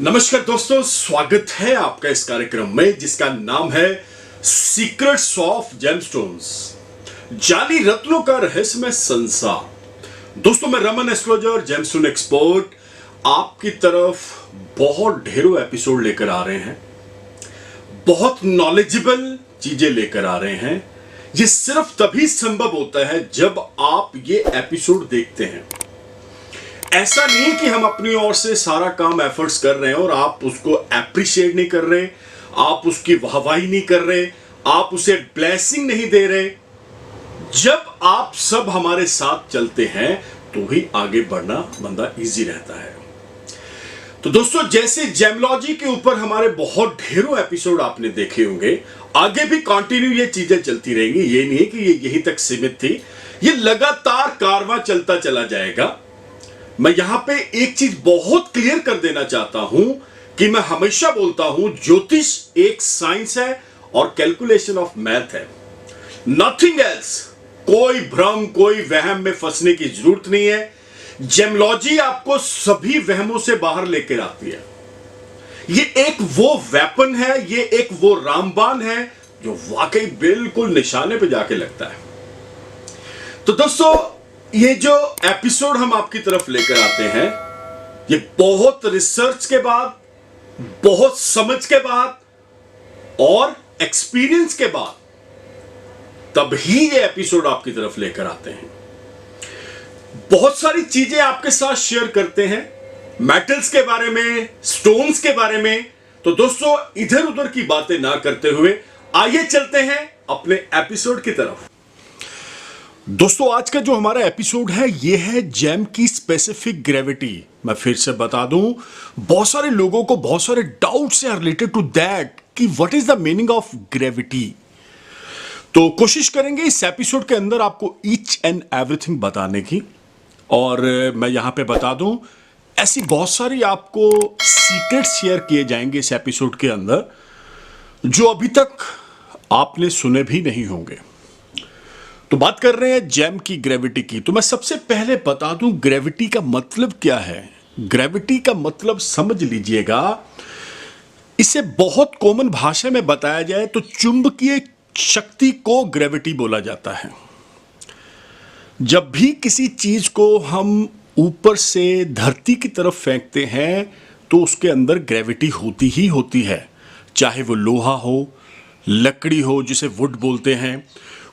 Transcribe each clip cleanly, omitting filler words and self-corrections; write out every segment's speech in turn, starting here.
नमस्कार दोस्तों, स्वागत है आपका इस कार्यक्रम में जिसका नाम है सीक्रेट्स ऑफ जेमस्टोन्स, जाली रत्नों का रहस्यमय संसार। दोस्तों, मैं रमन एस्ट्रोलॉजर, जेमस्टोन एक्सपर्ट, आपकी तरफ बहुत ढेरों एपिसोड लेकर आ रहे हैं, बहुत नॉलेजेबल चीजें लेकर आ रहे हैं। ये सिर्फ तभी संभव होता है जब आप ये एपिसोड देखते हैं। ऐसा नहीं कि हम अपनी ओर से सारा काम एफर्ट्स कर रहे हैं और आप उसको अप्रिशिएट नहीं कर रहे, आप उसकी वाहवाही नहीं कर रहे, आप उसे ब्लेसिंग नहीं दे रहे। जब आप सब हमारे साथ चलते हैं तो ही आगे बढ़ना बंदा इजी रहता है। तो दोस्तों, जैसे जेमोलॉजी के ऊपर हमारे बहुत ढेरों एपिसोड आपने देखे होंगे, आगे भी कंटिन्यू ये चीजें चलती रहेंगी। ये नहीं है कि ये यहीं तक सीमित थी, ये लगातार कारवां चलता चला जाएगा। मैं यहां पे एक चीज बहुत क्लियर कर देना चाहता हूं कि मैं हमेशा बोलता हूं, ज्योतिष एक साइंस है और कैलकुलेशन ऑफ मैथ है, नथिंग एल्स। कोई भ्रम, कोई वहम में फंसने की जरूरत नहीं है। जेमोलॉजी आपको सभी वहमों से बाहर लेकर आती है। ये एक वो वेपन है, ये एक वो रामबाण है जो वाकई बिल्कुल निशाने पे जाके लगता है। तो दोस्तों, ये जो एपिसोड हम आपकी तरफ लेकर आते हैं, ये बहुत रिसर्च के बाद, बहुत समझ के बाद और एक्सपीरियंस के बाद तभी ये एपिसोड आपकी तरफ लेकर आते हैं। बहुत सारी चीजें आपके साथ शेयर करते हैं, मेटल्स के बारे में, स्टोन्स के बारे में। तो दोस्तों, इधर उधर की बातें ना करते हुए आइए चलते हैं अपने एपिसोड की तरफ। दोस्तों, आज का जो हमारा एपिसोड है ये है जेम की स्पेसिफिक ग्रेविटी। मैं फिर से बता दूं, बहुत सारे लोगों को बहुत सारे डाउट्स हैं रिलेटेड टू दैट कि what is the meaning of gravity. तो कोशिश करेंगे इस एपिसोड के अंदर आपको ईच एंड एवरीथिंग बताने की। और मैं यहां पे बता दूं, ऐसी बहुत सारी आपको सीक्रेट शेयर किए जाएंगे इस एपिसोड के अंदर जो अभी तक आपने सुने भी नहीं होंगे। तो बात कर रहे हैं जेम की ग्रेविटी की। तो मैं सबसे पहले बता दूं ग्रेविटी का मतलब क्या है। ग्रेविटी का मतलब समझ लीजिएगा, इसे बहुत कॉमन भाषा में बताया जाए तो चुंबकीय शक्ति को ग्रेविटी बोला जाता है। जब भी किसी चीज को हम ऊपर से धरती की तरफ फेंकते हैं तो उसके अंदर ग्रेविटी होती ही होती है, चाहे वो लोहा हो, लकड़ी हो जिसे वुड बोलते हैं,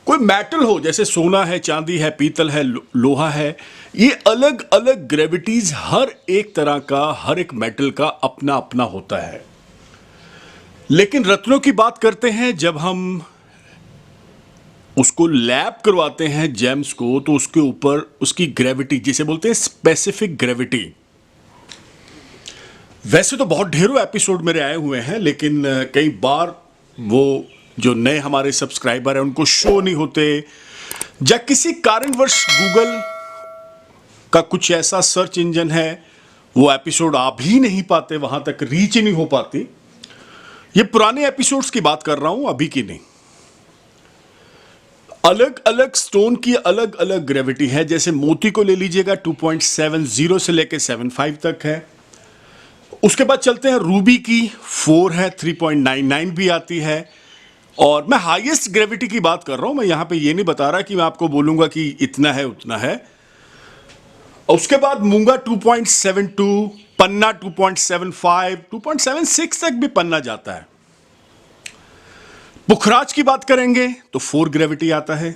कोई मेटल हो जैसे सोना है, चांदी है, पीतल है, लोहा है। ये अलग अलग ग्रेविटीज हर एक तरह का, हर एक मेटल का अपना अपना होता है। लेकिन रत्नों की बात करते हैं, जब हम उसको लैब करवाते हैं जेम्स को, तो उसके ऊपर उसकी ग्रेविटी, जिसे बोलते हैं स्पेसिफिक ग्रेविटी। वैसे तो बहुत ढेरों एपिसोड मेरे आए हुए हैं, लेकिन कई बार वो जो नए हमारे सब्सक्राइबर हैं उनको शो नहीं होते, या किसी कारणवश गूगल का कुछ ऐसा सर्च इंजन है वो एपिसोड आ भी नहीं पाते, वहां तक रीच ही नहीं हो पाती। ये पुराने एपिसोड्स की बात कर रहा हूं, अभी की नहीं। अलग अलग स्टोन की अलग अलग ग्रेविटी है। जैसे मोती को ले लीजिएगा, 2.70 से लेके 7.5 तक है। उसके बाद चलते हैं रूबी की, 4 है, 3.99 भी आती है। और मैं हाईएस्ट ग्रेविटी की बात कर रहा हूं, मैं यहां पे ये नहीं बता रहा कि मैं आपको बोलूंगा कि इतना है उतना है। उसके बाद मूंगा 2.72, पन्ना 2.75, 2.76 तक भी पन्ना जाता है। पुखराज की बात करेंगे तो 4 ग्रेविटी आता है।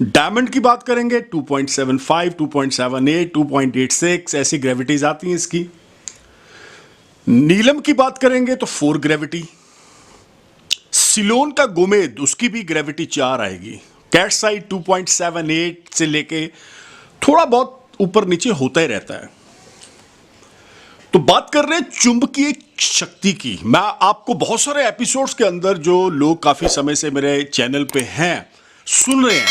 डायमंड की बात करेंगे 2.75, 2.78, 2.86 ऐसी ग्रेविटीज आती हैं इसकी। नीलम की बात करेंगे तो 4 ग्रेविटी। सिलोन का गोमेद, उसकी भी ग्रेविटी 4 आएगी। कैटसाइट 2.78 से लेके थोड़ा बहुत ऊपर नीचे होता ही रहता है। तो बात कर रहे हैं चुंबकीय शक्ति की। मैं आपको बहुत सारे एपिसोड्स के अंदर, जो लोग काफी समय से मेरे चैनल पे हैं, सुन रहे हैं,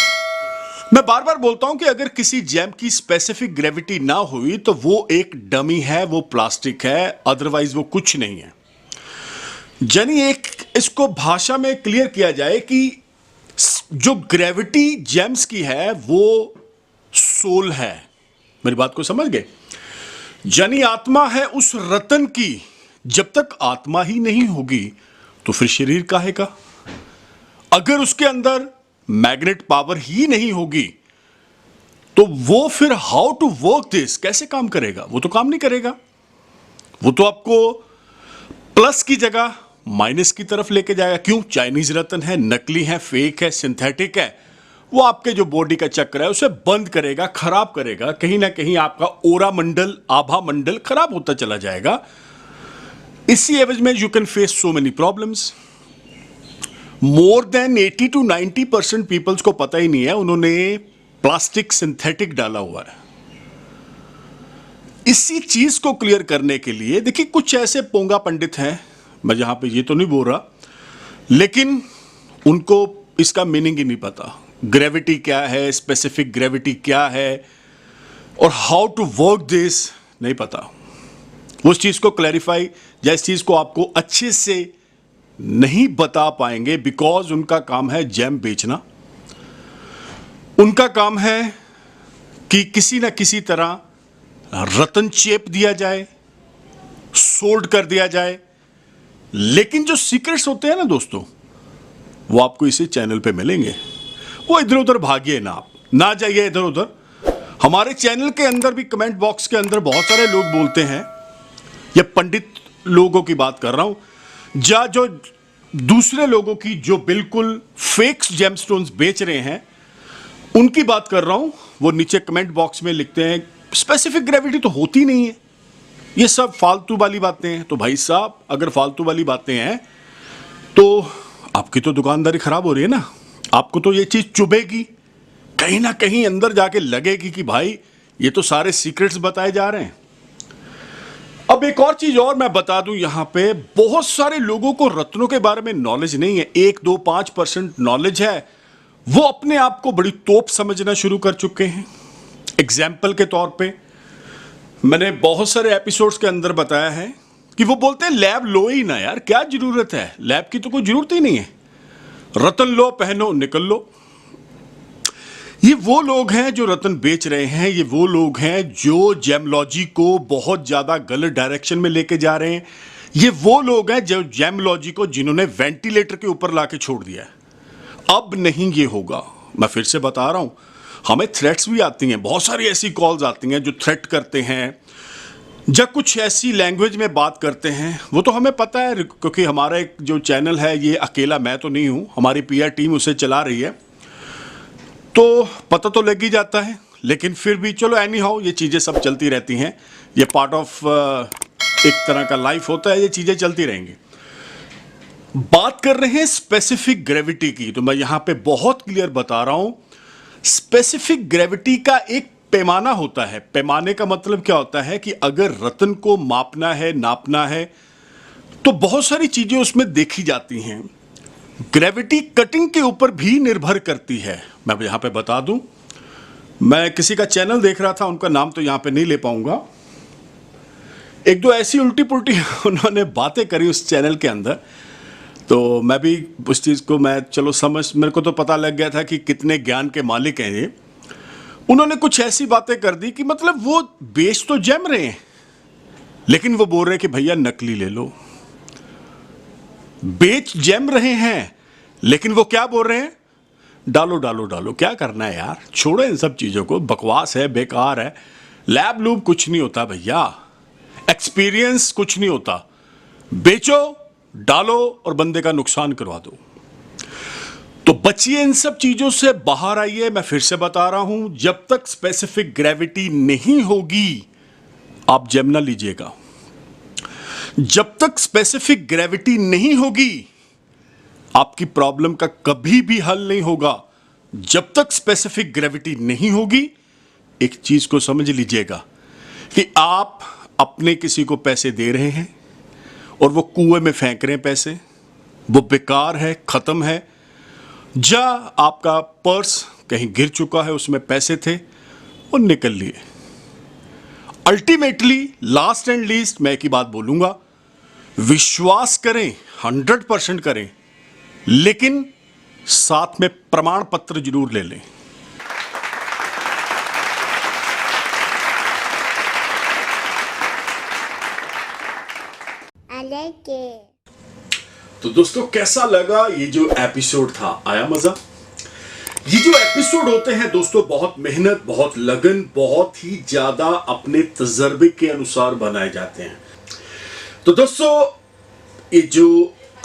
मैं बार बार बोलता हूं कि अगर किसी जेम की स्पेसिफिक ग्रेविटी ना हुई तो वो एक डमी है, वो प्लास्टिक है, अदरवाइज वो कुछ नहीं है। यानी एक इसको भाषा में क्लियर किया जाए कि जो ग्रेविटी जेम्स की है वो सोल है। मेरी बात को समझ गए? यानी आत्मा है उस रतन की जब तक आत्मा ही नहीं होगी तो फिर शरीर काहे का? अगर उसके अंदर मैग्नेट पावर ही नहीं होगी तो वो फिर हाउ टू वर्क दिस, कैसे काम करेगा? वो तो काम नहीं करेगा। वो तो आपको प्लस की जगह माइनस की तरफ लेके जाएगा। क्यों? चाइनीज रत्न है, नकली है, फेक है, सिंथेटिक है। वो आपके जो बॉडी का चक्र है उसे बंद करेगा, खराब करेगा। कहीं ना कहीं आपका ओरा मंडल, आभा मंडल खराब होता चला जाएगा। इसी एवज में you can face so many problems. More than 80 to 90% peoples को पता ही नहीं है उन्होंने प्लास्टिक सिंथेटिक डाला हुआ है। इसी चीज को क्लियर करने के लिए देखिए, कुछ ऐसे पोंगा पंडित हैं, मैं यहां पे ये तो नहीं बोल रहा, लेकिन उनको इसका मीनिंग ही नहीं पता। ग्रेविटी क्या है, स्पेसिफिक ग्रेविटी क्या है, और हाउ टू वर्क दिस नहीं पता। उस चीज को क्लैरिफाई या इस चीज को आपको अच्छे से नहीं बता पाएंगे, बिकॉज उनका काम है जैम बेचना। उनका काम है कि किसी ना किसी तरह रतन चेप दिया जाए, सोल्ड कर दिया जाए। लेकिन जो सीक्रेट्स होते हैं ना दोस्तों, वो आपको इसी चैनल पे मिलेंगे। वो इधर उधर भागिए ना, आप ना जाइए इधर उधर। हमारे चैनल के अंदर भी कमेंट बॉक्स के अंदर बहुत सारे लोग बोलते हैं, ये पंडित लोगों की बात कर रहा हूं, या जो दूसरे लोगों की जो बिल्कुल फेक जेमस्टोन्स बेच रहे हैं उनकी बात कर रहा हूं। वो नीचे कमेंट बॉक्स में लिखते हैं स्पेसिफिक ग्रेविटी तो होती नहीं है, ये सब फालतू वाली बातें हैं। तो भाई साहब, अगर फालतू वाली बातें हैं तो आपकी तो दुकानदारी खराब हो रही है ना। आपको तो ये चीज चुभेगी, कहीं ना कहीं अंदर जाके लगेगी कि भाई ये तो सारे सीक्रेट्स बताए जा रहे हैं। अब एक और चीज और मैं बता दूं, यहां पे बहुत सारे लोगों को रत्नों के बारे में नॉलेज नहीं है। 1-2-5% नॉलेज है, वो अपने आप को बड़ी तोप समझना शुरू कर चुके हैं। एग्जाम्पल के तौर पे मैंने बहुत सारे एपिसोड्स के अंदर बताया है कि वो बोलते हैं लैब लो ही ना यार, क्या जरूरत है, लैब की तो कोई जरूरत ही नहीं है, रतन लो, पहनो, निकल लो। ये वो लोग हैं जो रतन बेच रहे हैं। ये वो लोग हैं जो जेमलॉजी को बहुत ज्यादा गलत डायरेक्शन में लेके जा रहे हैं। ये वो लोग हैं जो जेमलॉजी को जिन्होंने वेंटिलेटर के ऊपर लाके छोड़ दिया है। अब नहीं ये होगा। मैं फिर से बता रहा हूं, हमें थ्रेट्स भी आती हैं, बहुत सारी ऐसी कॉल्स आती हैं जो थ्रेट करते हैं, जब कुछ ऐसी लैंग्वेज में बात करते हैं। वो तो हमें पता है, क्योंकि हमारा एक जो चैनल है, ये अकेला मैं तो नहीं हूं, हमारी पीआर टीम उसे चला रही है, तो पता तो लग ही जाता है। लेकिन फिर भी चलो, एनी हाउ ये चीज़ें सब चलती रहती हैं। ये पार्ट ऑफ एक तरह का लाइफ होता है, ये चीज़ें चलती रहेंगी। बात कर रहे हैं स्पेसिफिक ग्रेविटी की, तो मैं यहां पे बहुत क्लियर बता रहा हूं। स्पेसिफिक ग्रेविटी का एक पैमाना होता है। पैमाने का मतलब क्या होता है कि अगर रत्न को मापना है, नापना है, तो बहुत सारी चीजें उसमें देखी जाती हैं। ग्रेविटी कटिंग के ऊपर भी निर्भर करती है। मैं यहां पे बता दूं, मैं किसी का चैनल देख रहा था, उनका नाम तो यहां पे नहीं ले पाऊंगा। एक दो ऐसी उल्टी पुल्टी उन्होंने बातें करी उस चैनल के अंदर, तो मैं भी उस चीज़ को चलो मेरे को तो पता लग गया था कि कितने ज्ञान के मालिक हैं ये। उन्होंने कुछ ऐसी बातें कर दी कि मतलब वो बेच तो जम रहे हैं, लेकिन वो बोल रहे हैं कि भैया नकली ले लो। बेच जम रहे हैं, लेकिन वो क्या बोल रहे हैं, डालो डालो डालो। क्या करना है यार, छोड़ो इन सब चीज़ों को, बकवास है, बेकार है। लैब लूब कुछ नहीं होता भैया, एक्सपीरियंस कुछ नहीं होता। बेचो, डालो और बंदे का नुकसान करवा दो। तो बचिए इन सब चीजों से, बाहर आइए। मैं फिर से बता रहा हूं, जब तक स्पेसिफिक ग्रेविटी नहीं होगी आप जेम ना लीजिएगा। जब तक स्पेसिफिक ग्रेविटी नहीं होगी आपकी प्रॉब्लम का कभी भी हल नहीं होगा। जब तक स्पेसिफिक ग्रेविटी नहीं होगी, एक चीज को समझ लीजिएगा कि आप अपने किसी को पैसे दे रहे हैं और वो कुएं में फेंक रहे हैं पैसे, वो बेकार है, खत्म है। जा आपका पर्स कहीं गिर चुका है, उसमें पैसे थे और निकल लिए। अल्टीमेटली लास्ट एंड लीस्ट मैं एक ही बात बोलूंगा, विश्वास करें, 100% करें, लेकिन साथ में प्रमाण पत्र जरूर ले लें। वाले के। तो दोस्तों कैसा लगा ये जो एपिसोड था, आया मजा? ये जो एपिसोड होते हैं दोस्तों बहुत मेहनत, बहुत लगन, बहुत ही ज्यादा अपने तजर्बे के अनुसार बनाए जाते हैं। तो दोस्तों ये जो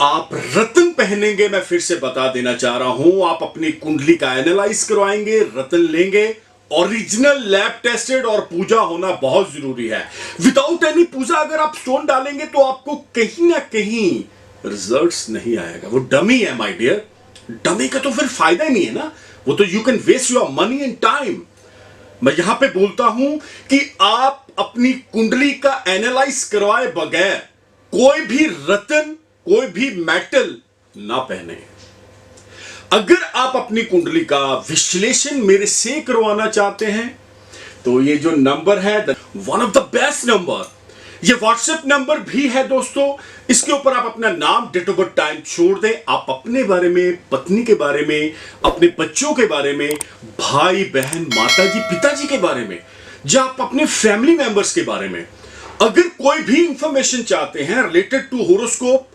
आप रत्न पहनेंगे, मैं फिर से बता देना चाह रहा हूं, आप अपनी कुंडली का एनालाइज करवाएंगे, रत्न लेंगे, ओरिजिनल लैब टेस्टेड, और पूजा होना बहुत जरूरी है। विदाउट एनी पूजा अगर आप स्टोन डालेंगे तो आपको कहीं ना कहीं रिजल्ट्स नहीं आएगा। वो डमी है माय डियर, डमी का तो फिर फायदा ही नहीं है ना। वो तो you can waste your money and time. मैं यहां पे बोलता हूं कि आप अपनी कुंडली का एनालाइज करवाए बगैर कोई भी रत्न, कोई भी मेटल ना पहने। अगर आप अपनी कुंडली का विश्लेषण मेरे से करवाना चाहते हैं तो ये जो नंबर है, one of the best number, ये व्हाट्सएप नंबर भी है दोस्तों। इसके ऊपर आप अपना नाम, डेट ऑफ बर्थ, टाइम छोड़ दें। आप अपने बारे में, पत्नी के बारे में, अपने बच्चों के बारे में, भाई बहन, माताजी, पिताजी के बारे में, या आप अपने फैमिली मेंबर्स के बारे में अगर कोई भी इंफॉर्मेशन चाहते हैं रिलेटेड टू होरोस्कोप,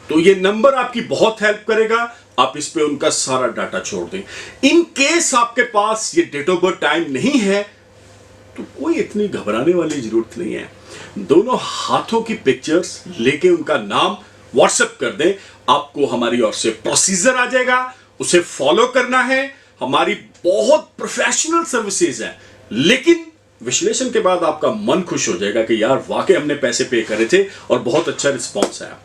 तो ये नंबर आपकी बहुत हेल्प करेगा। आप इस पे उनका सारा डाटा छोड़ दें। इन केस आपके पास ये डेट ऑफ बर्थ, टाइम नहीं है तो कोई इतनी घबराने वाली जरूरत नहीं है। दोनों हाथों की पिक्चर्स लेके उनका नाम व्हाट्सएप कर दें, आपको हमारी ओर से प्रोसीजर आ जाएगा, उसे फॉलो करना है। हमारी बहुत प्रोफेशनल सर्विसेज है, लेकिन विश्लेषण के बाद आपका मन खुश हो जाएगा कि यार वाकई हमने पैसे पे करे थे और बहुत अच्छा रिस्पॉन्स आया।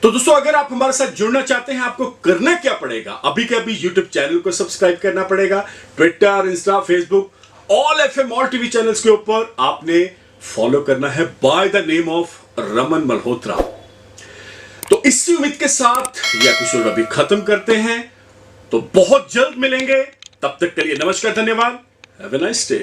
तो दोस्तों अगर आप हमारे साथ जुड़ना चाहते हैं, आपको करना क्या पड़ेगा? अभी के अभी यूट्यूब चैनल को सब्सक्राइब करना पड़ेगा। Twitter, Insta, Facebook, all FM, all TV channels के ऊपर आपने फॉलो करना है by the name of Raman Malhotra. तो इसी उम्मीद के साथ ये एपिसोड अभी खत्म करते हैं, तो बहुत जल्द मिलेंगे। तब तक के लिए नमस्कार, धन्यवाद, हैव अ नाइस डे।